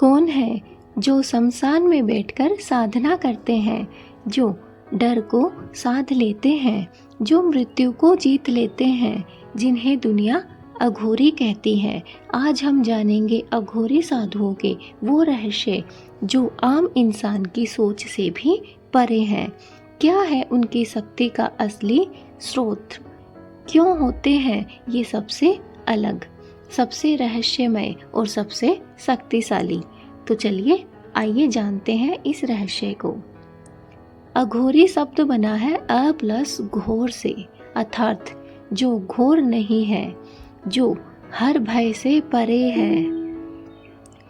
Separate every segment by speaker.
Speaker 1: कौन है जो शमशान में बैठकर साधना करते हैं, जो डर को साध लेते हैं, जो मृत्यु को जीत लेते हैं, जिन्हें दुनिया अघोरी कहती है। आज हम जानेंगे अघोरी साधुओं के वो रहस्य जो आम इंसान की सोच से भी परे हैं। क्या है उनकी शक्ति का असली स्रोत? क्यों होते हैं ये सबसे अलग, सबसे रहस्यमय और सबसे शक्तिशाली? तो चलिए आइए जानते हैं इस रहस्य को। अघोरी शब्द बना है अ प्लस घोर से, अर्थात जो घोर नहीं है, जो हर भय से परे है।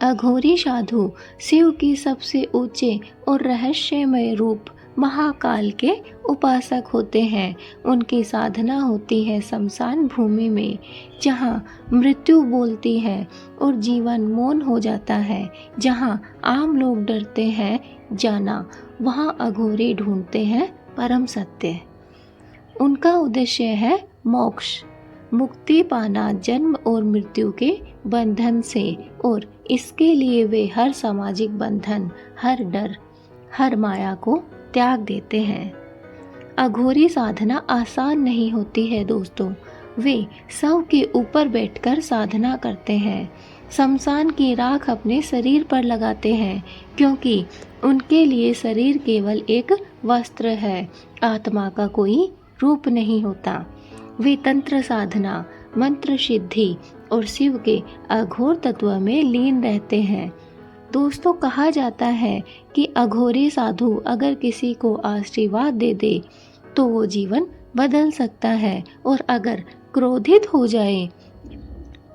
Speaker 1: अघोरी साधु शिव की सबसे ऊंचे और रहस्यमय रूप महाकाल के उपासक होते हैं। उनकी साधना होती है शमशान भूमि में, जहाँ मृत्यु बोलती है और जीवन मौन हो जाता है। जहाँ आम लोग डरते हैं जाना, वहाँ अघोरी ढूंढते हैं परम सत्य। उनका उद्देश्य है मोक्ष, मुक्ति पाना जन्म और मृत्यु के बंधन से, और इसके लिए वे हर सामाजिक बंधन, हर डर, हर माया को त्याग देते हैं। अघोरी साधना आसान नहीं होती है दोस्तों। वे शव के ऊपर बैठकर साधना करते हैं, शमशान की राख अपने शरीर पर लगाते हैं, क्योंकि उनके लिए शरीर केवल एक वस्त्र है, आत्मा का कोई रूप नहीं होता। वे तंत्र साधना, मंत्र सिद्धि और शिव के अघोर तत्व में लीन रहते हैं। दोस्तों, कहा जाता है कि अघोरी साधु अगर किसी को आशीर्वाद दे दे तो वो जीवन बदल सकता है, और अगर क्रोधित हो जाए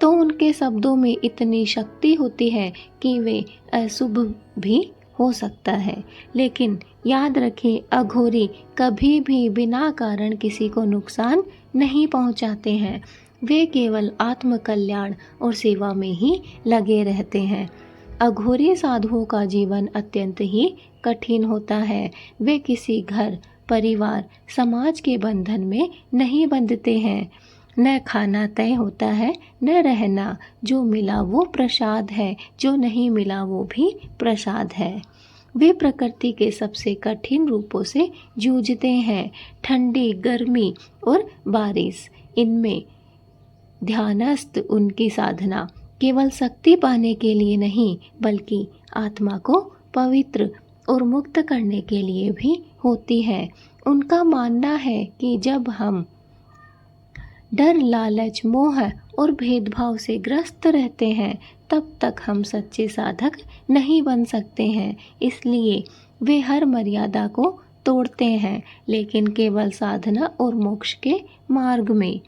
Speaker 1: तो उनके शब्दों में इतनी शक्ति होती है कि वे अशुभ भी हो सकता है। लेकिन याद रखें, अघोरी कभी भी बिना कारण किसी को नुकसान नहीं पहुंचाते हैं। वे केवल आत्म कल्याण और सेवा में ही लगे रहते हैं। अघोरी साधुओं का जीवन अत्यंत ही कठिन होता है। वे किसी घर, परिवार, समाज के बंधन में नहीं बंधते हैं। न खाना तय होता है, न रहना। जो मिला वो प्रसाद है, जो नहीं मिला वो भी प्रसाद है। वे प्रकृति के सबसे कठिन रूपों से जूझते हैं, ठंडी, गर्मी और बारिश। इनमें ध्यानस्थ उनकी साधना केवल शक्ति पाने के लिए नहीं, बल्कि आत्मा को पवित्र और मुक्त करने के लिए भी होती है। उनका मानना है कि जब हम डर, लालच, मोह और भेदभाव से ग्रस्त रहते हैं, तब तक हम सच्चे साधक नहीं बन सकते हैं। इसलिए वे हर मर्यादा को तोड़ते हैं, लेकिन केवल साधना और मोक्ष के मार्ग में।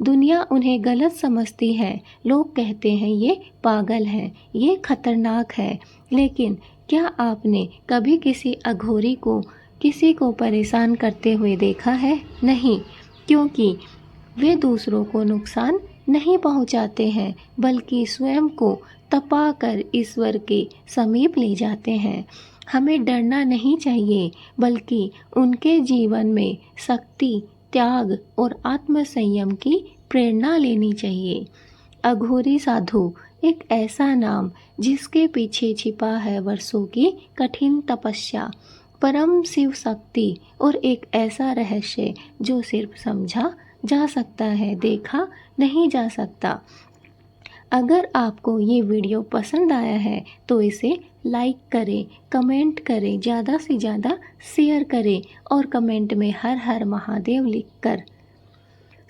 Speaker 1: दुनिया उन्हें गलत समझती है। लोग कहते हैं ये पागल है, ये खतरनाक है। लेकिन क्या आपने कभी किसी अघोरी को किसी को परेशान करते हुए देखा है? नहीं, क्योंकि वे दूसरों को नुकसान नहीं पहुंचाते हैं, बल्कि स्वयं को तपा कर ईश्वर के समीप ले जाते हैं। हमें डरना नहीं चाहिए, बल्कि उनके जीवन में शक्ति, त्याग और आत्मसंयम की प्रेरणा लेनी चाहिए। अघोरी साधु एक ऐसा नाम जिसके पीछे छिपा है वर्षों की कठिन तपस्या, परम शिव शक्ति और एक ऐसा रहस्य जो सिर्फ समझा जा सकता है, देखा नहीं जा सकता। अगर आपको ये वीडियो पसंद आया है तो इसे लाइक करें, कमेंट करें, ज़्यादा से ज़्यादा शेयर करें और कमेंट में हर हर महादेव लिखकर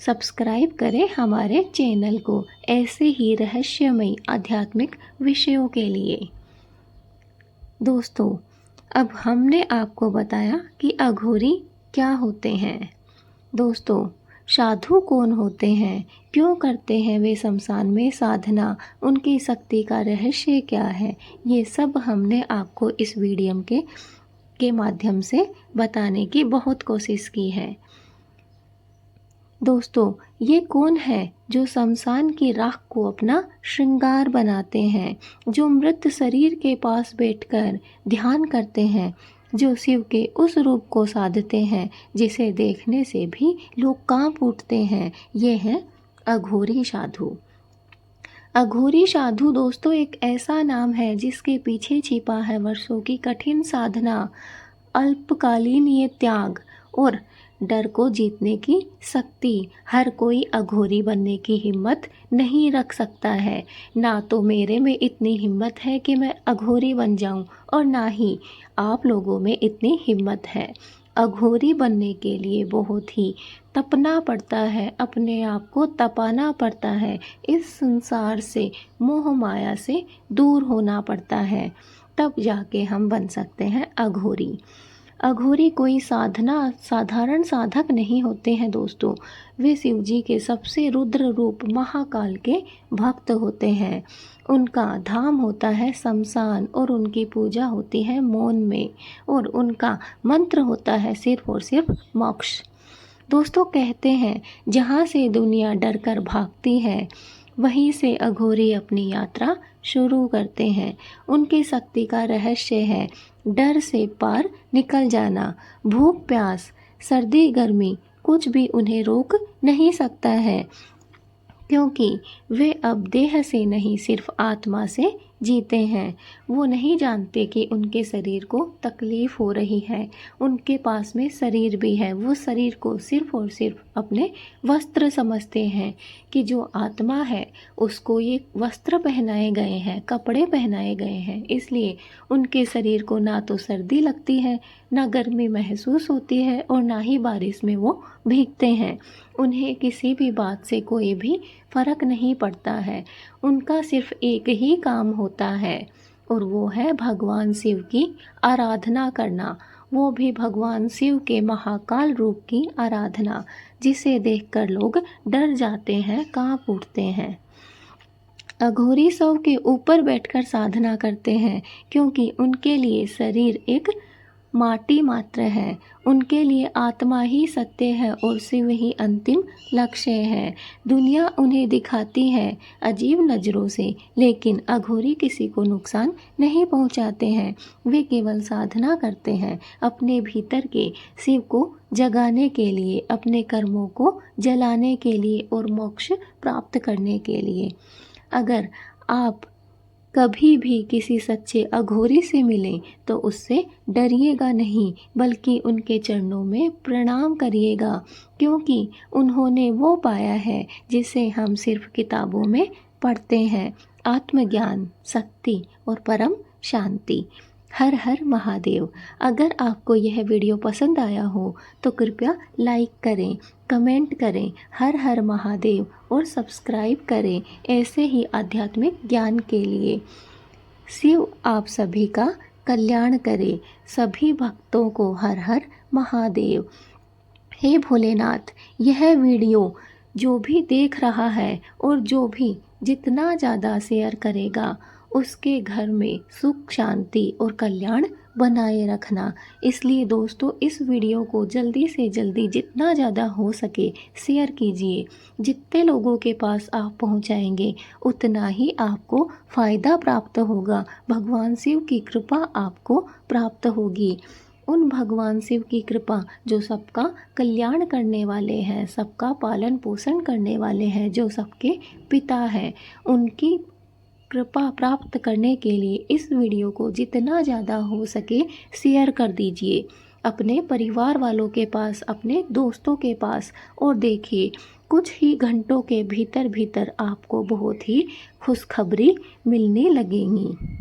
Speaker 1: सब्सक्राइब करें हमारे चैनल को, ऐसे ही रहस्यमय आध्यात्मिक विषयों के लिए। दोस्तों, अब हमने आपको बताया कि अघोरी क्या होते हैं। दोस्तों, साधु कौन होते हैं, क्यों करते हैं वे शमशान में साधना, उनकी शक्ति का रहस्य क्या है, ये सब हमने आपको इस वीडियो के माध्यम से बताने की बहुत कोशिश की है। दोस्तों, ये कौन है जो शमशान की राख को अपना श्रृंगार बनाते हैं, जो मृत शरीर के पास बैठकर ध्यान करते हैं, जो शिव के उस रूप को साधते हैं जिसे देखने से भी लोग कांप उठते हैं? ये हैं अघोरी साधु। अघोरी साधु दोस्तों एक ऐसा नाम है जिसके पीछे छिपा है वर्षों की कठिन साधना, अल्पकालीन ये त्याग और डर को जीतने की शक्ति। हर कोई अघोरी बनने की हिम्मत नहीं रख सकता है। ना तो मेरे में इतनी हिम्मत है कि मैं अघोरी बन जाऊं और ना ही आप लोगों में इतनी हिम्मत है। अघोरी बनने के लिए बहुत ही तपना पड़ता है, अपने आप को तपाना पड़ता है, इस संसार से, मोह माया से दूर होना पड़ता है, तब जाके हम बन सकते हैं अघोरी। अघोरी कोई साधारण साधक नहीं होते हैं दोस्तों। वे शिव जी के सबसे रुद्र रूप महाकाल के भक्त होते हैं। उनका धाम होता है शमशान और उनकी पूजा होती है मौन में और उनका मंत्र होता है सिर्फ और सिर्फ मोक्ष। दोस्तों कहते हैं जहाँ से दुनिया डर कर भागती है वहीं से अघोरी अपनी यात्रा शुरू करते हैं। उनकी शक्ति का रहस्य है डर से पार निकल जाना। भूख प्यास सर्दी गर्मी कुछ भी उन्हें रोक नहीं सकता है, क्योंकि वे अब देह से नहीं सिर्फ आत्मा से जीते हैं। वो नहीं जानते कि उनके शरीर को तकलीफ हो रही है, उनके पास में शरीर भी है। वो शरीर को सिर्फ और सिर्फ अपने वस्त्र समझते हैं कि जो आत्मा है उसको ये वस्त्र पहनाए गए हैं, कपड़े पहनाए गए हैं, इसलिए उनके शरीर को ना तो सर्दी लगती है, ना गर्मी महसूस होती है और ना ही बारिश में वो भीगते हैं। उन्हें किसी भी बात से कोई भी फर्क नहीं पड़ता है। उनका सिर्फ एक ही काम होता है और वो है भगवान शिव की आराधना करना, वो भी भगवान शिव के महाकाल रूप की आराधना, जिसे देखकर लोग डर जाते हैं, कांप उठते हैं। अघोरी शव के ऊपर बैठकर साधना करते हैं क्योंकि उनके लिए शरीर एक माटी मात्र है। उनके लिए आत्मा ही सत्य है और शिव ही अंतिम लक्ष्य है। दुनिया उन्हें दिखाती है अजीब नज़रों से, लेकिन अघोरी किसी को नुकसान नहीं पहुंचाते हैं। वे केवल साधना करते हैं अपने भीतर के शिव को जगाने के लिए, अपने कर्मों को जलाने के लिए और मोक्ष प्राप्त करने के लिए। अगर आप कभी भी किसी सच्चे अघोरी से मिलें तो उससे डरिएगा नहीं, बल्कि उनके चरणों में प्रणाम करिएगा, क्योंकि उन्होंने वो पाया है जिसे हम सिर्फ किताबों में पढ़ते हैं, आत्मज्ञान, शक्ति और परम शांति। हर हर महादेव। अगर आपको यह वीडियो पसंद आया हो तो कृपया लाइक करें, कमेंट करें हर हर महादेव और सब्सक्राइब करें ऐसे ही आध्यात्मिक ज्ञान के लिए। शिव आप सभी का कल्याण करे। सभी भक्तों को हर हर महादेव। हे भोलेनाथ, यह वीडियो जो भी देख रहा है और जो भी जितना ज़्यादा शेयर करेगा उसके घर में सुख शांति और कल्याण बनाए रखना। इसलिए दोस्तों इस वीडियो को जल्दी से जल्दी जितना ज़्यादा हो सके शेयर कीजिए। जितने लोगों के पास आप पहुंचाएंगे उतना ही आपको फ़ायदा प्राप्त होगा, भगवान शिव की कृपा आपको प्राप्त होगी। उन भगवान शिव की कृपा जो सबका कल्याण करने वाले हैं, सबका पालन पोषण करने वाले हैं, जो सबके पिता हैं, उनकी कृपा प्राप्त करने के लिए इस वीडियो को जितना ज़्यादा हो सके शेयर कर दीजिए अपने परिवार वालों के पास, अपने दोस्तों के पास, और देखिए कुछ ही घंटों के भीतर भीतर आपको बहुत ही खुशखबरी मिलने लगेंगी।